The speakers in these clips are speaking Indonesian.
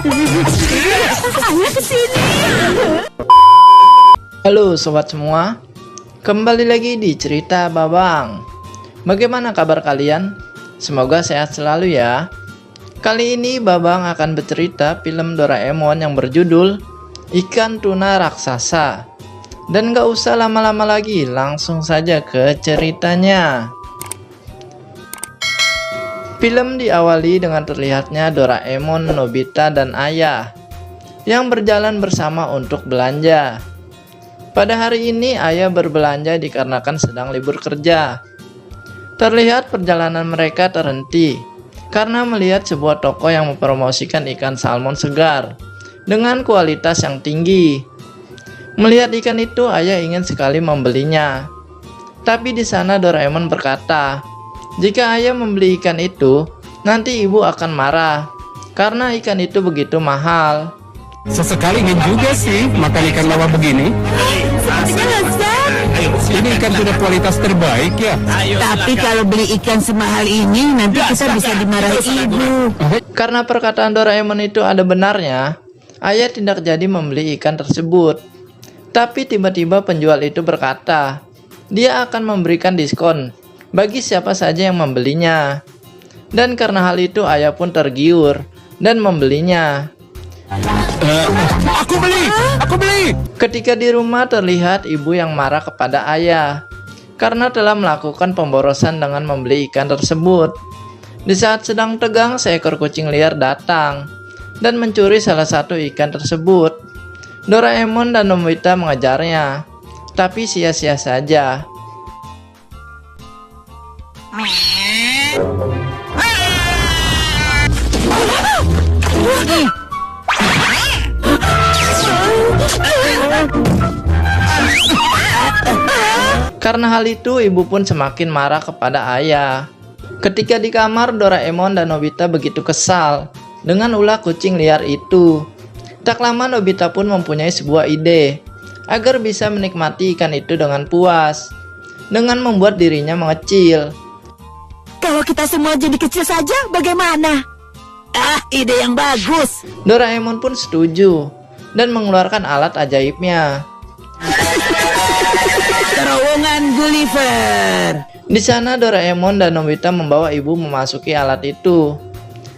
Ayah kesini. Halo sobat semua, kembali lagi di cerita Babang. Bagaimana kabar kalian? Semoga sehat selalu ya. Kali ini Babang akan bercerita film Doraemon yang berjudul Ikan Tuna Raksasa. Dan gak usah lama-lama lagi, langsung saja ke ceritanya. Film diawali dengan terlihatnya Doraemon, Nobita, dan Ayah yang berjalan bersama untuk belanja. Pada hari ini Ayah berbelanja dikarenakan sedang libur kerja. Terlihat perjalanan mereka terhenti karena melihat sebuah toko yang mempromosikan ikan salmon segar dengan kualitas yang tinggi. Melihat ikan itu, Ayah ingin sekali membelinya. Tapi di sana Doraemon berkata, jika Ayah membeli ikan itu, nanti ibu akan marah karena ikan itu begitu mahal. Sesekali ingin juga sih makan ikan lawa begini. Sepertinya lezat. Ini ikan sudah kualitas terbaik ya. Tapi kalau beli ikan semahal ini, nanti kita bisa dimarahi ibu. Karena perkataan Doraemon itu ada benarnya, Ayah tidak jadi membeli ikan tersebut. Tapi tiba-tiba penjual itu berkata, dia akan memberikan diskon bagi siapa saja yang membelinya. Dan karena hal itu Ayah pun tergiur dan membelinya. Aku beli. Ketika di rumah terlihat ibu yang marah kepada Ayah karena telah melakukan pemborosan dengan membeli ikan tersebut. Di saat sedang tegang, seekor kucing liar datang dan mencuri salah satu ikan tersebut. Doraemon dan Nobita mengejarnya, tapi sia-sia saja. Karena hal itu, ibu pun semakin marah kepada Ayah. Ketika di kamar, Doraemon dan Nobita begitu kesal dengan ulah kucing liar itu. Tak lama Nobita pun mempunyai sebuah ide agar bisa menikmati ikan itu dengan puas, dengan membuat dirinya mengecil. Kalau kita semua jadi kecil saja, bagaimana? Ide yang bagus. Doraemon pun setuju dan mengeluarkan alat ajaibnya. Terowongan Gulliver. Di sana Doraemon dan Nobita membawa ibu memasuki alat itu.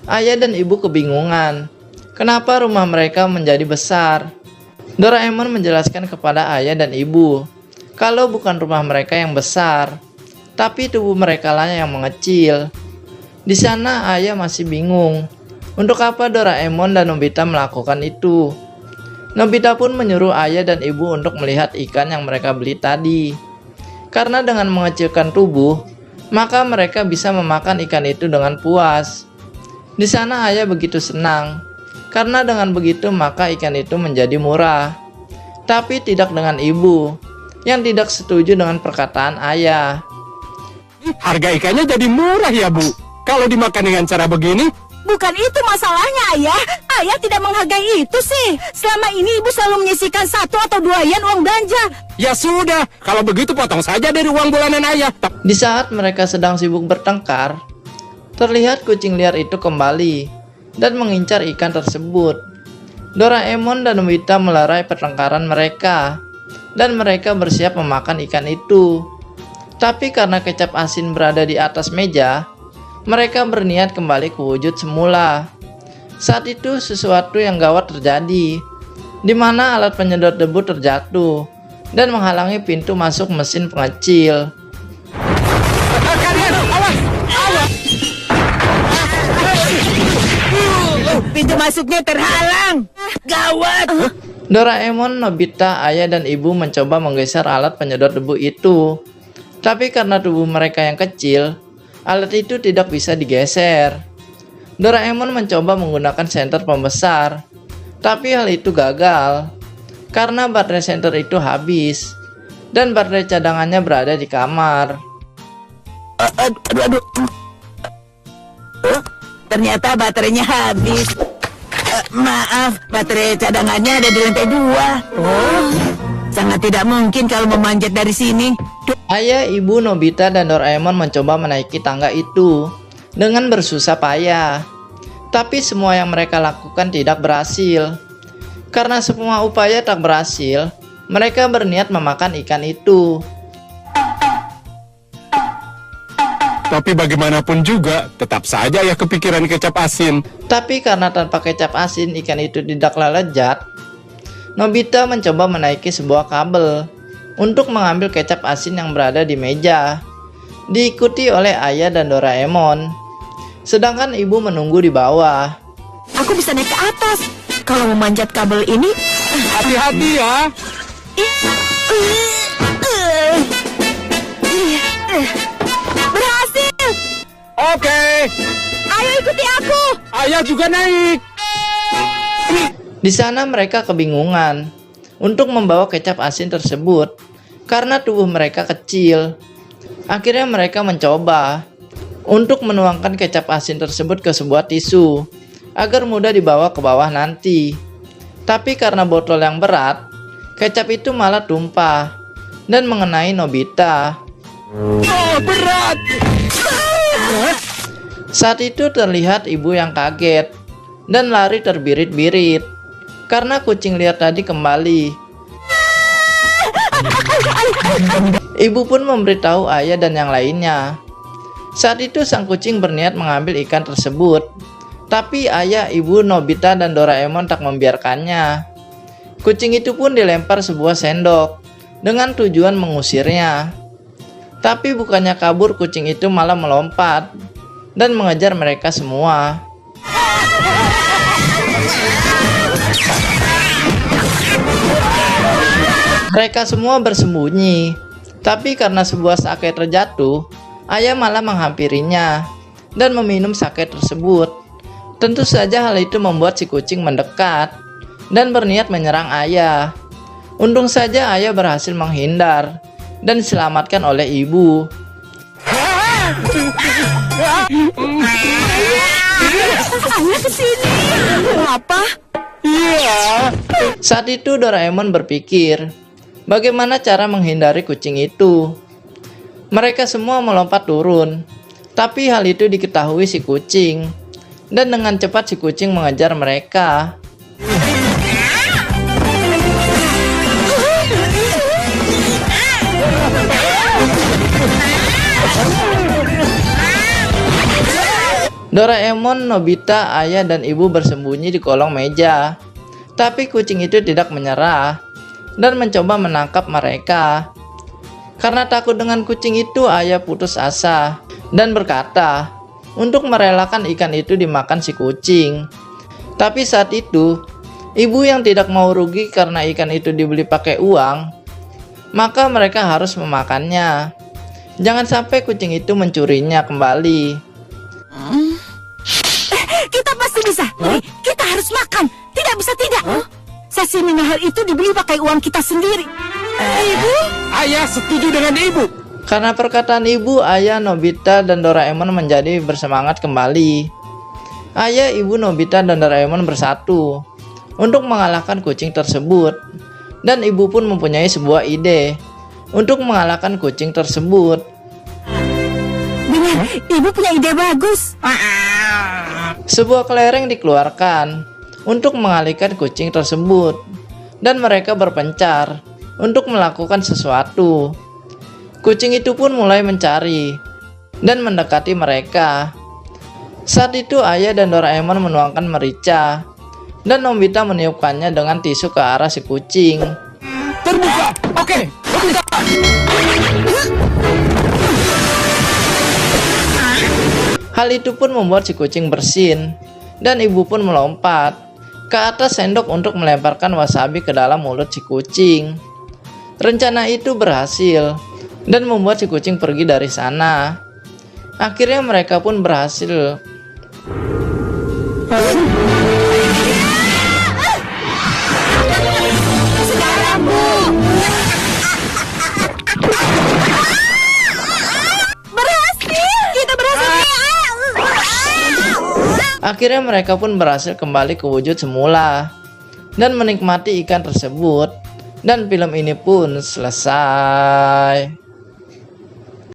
Ayah dan ibu kebingungan, kenapa rumah mereka menjadi besar. Doraemon menjelaskan kepada ayah dan ibu, kalau bukan rumah mereka yang besar, tapi tubuh mereka lah yang mengecil. Di sana ayah masih bingung, untuk apa Doraemon dan Nobita melakukan itu. Nobita pun menyuruh ayah dan ibu untuk melihat ikan yang mereka beli tadi. Karena dengan mengecilkan tubuh, maka mereka bisa memakan ikan itu dengan puas. Di sana ayah begitu senang, karena dengan begitu maka ikan itu menjadi murah. Tapi tidak dengan ibu, yang tidak setuju dengan perkataan ayah. Harga ikannya jadi murah ya Bu. Kalau dimakan dengan cara begini, Bukan itu masalahnya, Ayah. Ayah tidak menghargai itu sih. Selama ini ibu selalu menyisihkan 1 atau 2 yen uang belanja. ya sudah. Kalau begitu potong saja dari uang bulanan Ayah. Di saat mereka sedang sibuk bertengkar, terlihat kucing liar itu kembali dan mengincar ikan tersebut. Doraemon dan Nobita melerai pertengkaran mereka, dan mereka bersiap memakan ikan itu. Tapi karena kecap asin berada di atas meja, mereka berniat kembali ke wujud semula. Saat itu sesuatu yang gawat terjadi, di mana alat penyedot debu terjatuh dan menghalangi pintu masuk mesin pengecil. Pintu masuknya terhalang. Gawat. Doraemon, Nobita, ayah dan ibu mencoba menggeser alat penyedot debu itu. Tapi karena tubuh mereka yang kecil, alat itu tidak bisa digeser. Doraemon mencoba menggunakan senter pembesar, tapi hal itu gagal karena baterai senter itu habis dan baterai cadangannya berada di kamar. Aduh. Ternyata baterainya habis. Maaf, baterai cadangannya ada di lantai 2. Sangat tidak mungkin kalau memanjat dari sini. Ayah, ibu, Nobita, dan Doraemon mencoba menaiki tangga itu dengan bersusah payah. Tapi semua yang mereka lakukan tidak berhasil. Karena semua upaya tak berhasil, mereka berniat memakan ikan itu. Tapi bagaimanapun juga, tetap saja ya kepikiran kecap asin. Tapi karena tanpa kecap asin ikan itu tidaklah lezat, Nobita mencoba menaiki sebuah kabel untuk mengambil kecap asin yang berada di meja, diikuti oleh Ayah dan Doraemon. Sedangkan ibu menunggu di bawah. Aku bisa naik ke atas. Kalau memanjat kabel ini... Hati-hati ya. Berhasil! Oke. Ayo ikuti aku! Ayah juga naik. Di sana mereka kebingungan untuk membawa kecap asin tersebut karena tubuh mereka kecil. Akhirnya mereka mencoba untuk menuangkan kecap asin tersebut ke sebuah tisu agar mudah dibawa ke bawah nanti. Tapi karena botol yang berat, kecap itu malah tumpah dan mengenai Nobita. Oh, berat. Saat itu terlihat ibu yang kaget dan lari terbirit-birit karena kucing liar tadi kembali. Ibu pun memberitahu Ayah dan yang lainnya. Saat itu sang kucing berniat mengambil ikan tersebut, tapi Ayah, Ibu, Nobita, dan Doraemon tak membiarkannya. Kucing itu pun dilempar sebuah sendok dengan tujuan mengusirnya. Tapi bukannya kabur, kucing itu malah melompat dan mengejar mereka semua. Mereka semua bersembunyi, tapi karena sebuah sake terjatuh, Ayah malah menghampirinya dan meminum sake tersebut. Tentu saja hal itu membuat si kucing mendekat dan berniat menyerang Ayah. Untung saja Ayah berhasil menghindar dan diselamatkan oleh ibu. Ayah kesini! Apa? Iya. Saat itu Doraemon berpikir, bagaimana cara menghindari kucing itu. Mereka semua melompat turun, tapi hal itu diketahui si kucing, dan dengan cepat si kucing mengejar mereka. Doraemon, Nobita, Ayah, dan ibu bersembunyi di kolong meja. Tapi kucing itu tidak menyerah dan mencoba menangkap mereka. Karena takut dengan kucing itu, Ayah putus asa dan berkata untuk merelakan ikan itu dimakan si kucing. Tapi saat itu, ibu yang tidak mau rugi karena ikan itu dibeli pakai uang, maka mereka harus memakannya. Jangan sampai kucing itu mencurinya kembali. Kita pasti bisa. Kita harus makan. Tidak bisa tidak. Sashimi mahal itu dibeli pakai uang kita sendiri. Ibu? Ayah setuju dengan ibu. Karena perkataan ibu, Ayah, Nobita, dan Doraemon menjadi bersemangat kembali. Ayah, ibu, Nobita, dan Doraemon bersatu untuk mengalahkan kucing tersebut. Dan ibu pun mempunyai sebuah ide untuk mengalahkan kucing tersebut. Benar, ibu punya ide bagus. Sebuah kelereng dikeluarkan untuk mengalihkan kucing tersebut, dan mereka berpencar untuk melakukan sesuatu. Kucing itu pun mulai mencari dan mendekati mereka. Saat itu Ayah dan Doraemon menuangkan merica, dan Nobita meniupkannya dengan tisu ke arah si kucing. Terbuka. Oke. Terbuka. Hal itu pun membuat si kucing bersin, dan ibu pun melompat ke atas sendok untuk melemparkan wasabi ke dalam mulut si kucing. Rencana itu berhasil dan membuat si kucing pergi dari sana. Akhirnya mereka pun berhasil. Sekarang, Bu. Berhasil. Kita berhasil. Akhirnya mereka pun berhasil kembali ke wujud semula dan menikmati ikan tersebut. Dan film ini pun selesai.